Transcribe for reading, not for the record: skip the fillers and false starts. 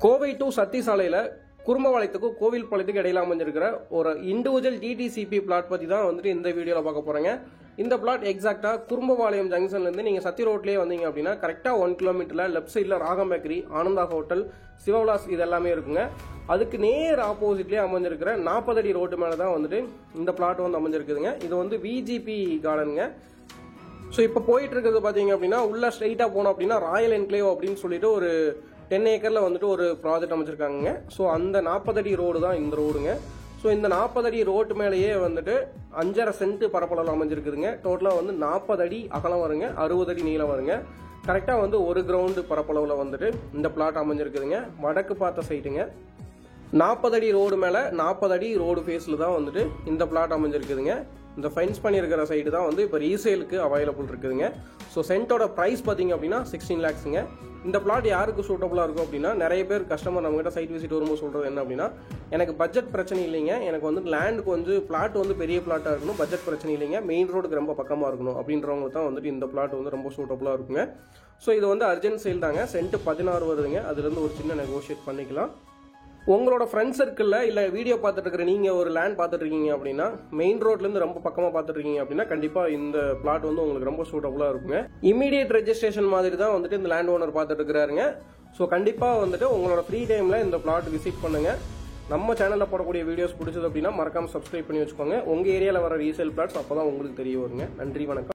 Kovai to சத்தி சாலையில குறும்பபாளையத்துக்கும் கோவில்பாளையத்துக்கு இடையில அமைஞ்சிருக்கிற ஒரு இண்டிவிஜுவல் டிடிசிபி பிளாட் பத்தி தான் வந்துட்டு இந்த வீடியோல பார்க்க போறேங்க. இந்த பிளாட் எக்ஸாக்டா குறும்பபாளையம் ஜங்ஷன்ல இருந்து நீங்க சத்தி ரோட்லயே வந்தீங்க அப்படின்னா கரெக்டா 1 கிலோமீட்டர்ல லெப்ட் சைட்ல ராகம் பேக்கரி, ஆனந்தா ஹோட்டல், சிவவிலாஸ் இது எல்லாமே இருக்குங்க. அதுக்கு நேர் ஆப்போசிட்லயே அமைஞ்சிருக்கிற 40 அடி ரோடு மேல தான் வந்துட்டு இந்த பிளாட் வந்து அமைஞ்சிருக்குதுங்க. இது வந்து விஜிபி கார்டனுங்க. ஸோ இப்போ போயிட்டு இருக்கிறது பாத்தீங்க அப்படின்னா உள்ள ஸ்ட்ரைட்டா போனோம் அப்படின்னா ராயல் என்க்ளேவ் அப்படின்னு சொல்லிட்டு ஒரு 10 ஏக்கர்ல வந்துட்டு ஒரு ப்ராஜெக்ட் அமைச்சிருக்காங்க. ஸோ அந்த 40 அடி ரோடு தான் இந்த ரோடுங்க. ஸோ இந்த 40 அடி ரோட்டு மேலேயே வந்துட்டு 5.5 சென்ட் பரப்பளவில் அமைஞ்சிருக்குதுங்க. டோட்டலாக வந்து 40 அடி அகலம் வருங்க, 60 அடி நீளம் வருங்க. கரெக்டாக வந்து ஒரு கிரவுண்டு பரப்பளவில் வந்துட்டு இந்த பிளாட் அமைஞ்சிருக்குதுங்க. வடக்கு பார்த்த சைட்டுங்க. 40 அடி ரோடு மேலே 40 அடி ரோடு ஃபேஸில் தான் வந்துட்டு இந்த பிளாட் அமைஞ்சிருக்குதுங்க. இந்த ஃபென்ஸ் பண்ணியிருக்கிற சைடு தான் வந்து இப்போ ரீசேலுக்கு அவைலபிள் இருக்குதுங்க. ஸோ சென்ட்டோட ப்ரைஸ் பார்த்தீங்க அப்படின்னா 16 lakhsங்க. இந்த பிளாட் யாருக்கு சூட்டபுளாக இருக்கும் அப்படின்னா, நிறைய பேர் கஸ்டமர் நம்மகிட்ட சைட் விசிட் வரும்போது சொல்கிறது என்ன அப்படின்னா, எனக்கு பட்ஜெட் பிரச்சனை இல்லைங்க, எனக்கு வந்து லேண்டுக்கு வந்து பிளாட் வந்து பெரிய பிளாட்டாக இருக்கணும், பட்ஜெட் பிரச்சனை இல்லைங்க, மெயின் ரோடுக்கு ரொம்ப பக்கமாக இருக்கணும் அப்படின்றவங்களுக்கு தான் வந்துட்டு இந்த பிளாட் வந்து ரொம்ப சூட்டபுளாக இருக்குங்க. ஸோ இது வந்து அர்ஜென்ட் சேல் தாங்க. சென்ட் 16 வருதுங்க. அதுலேருந்து ஒரு சின்ன நெகோஷியேட் பண்ணிக்கலாம். உங்களோட ஃப்ரெண்ட் சர்க்கிளில் இல்லை வீடியோ பார்த்துட்டு இருக்கிற நீங்கள் ஒரு லேண்ட் பார்த்துட்டு இருக்கீங்க அப்படின்னா, மெயின் ரோட்லேருந்து ரொம்ப பக்கமாக பார்த்துட்டு இருக்கீங்க அப்படின்னா கண்டிப்பாக இந்த பிளாட் வந்து உங்களுக்கு ரொம்ப சூட்டபுளாக இருக்குங்க. இமீடியட் ரெஜிஸ்ட்ரேஷன் மாதிரி தான் வந்துட்டு இந்த லேண்ட் ஓனர் பார்த்துட்டு இருக்கிறாருங்க. ஸோ கண்டிப்பாக வந்துட்டு உங்களோட ஃப்ரீ டைமில் இந்த பிளாட் விசிட் பண்ணுங்க. நம்ம சேனலில் போடக்கூடிய வீடியோஸ் பிடிச்சது அப்படின்னா மறக்காம சப்ஸ்கிரைப் பண்ணி வச்சுக்கோங்க. உங்கள் ஏரியாவில் வர ரீசேல் பிளாட்ஸ் அப்போ தான் உங்களுக்கு தெரிய வருங்க. நன்றி, வணக்கம்.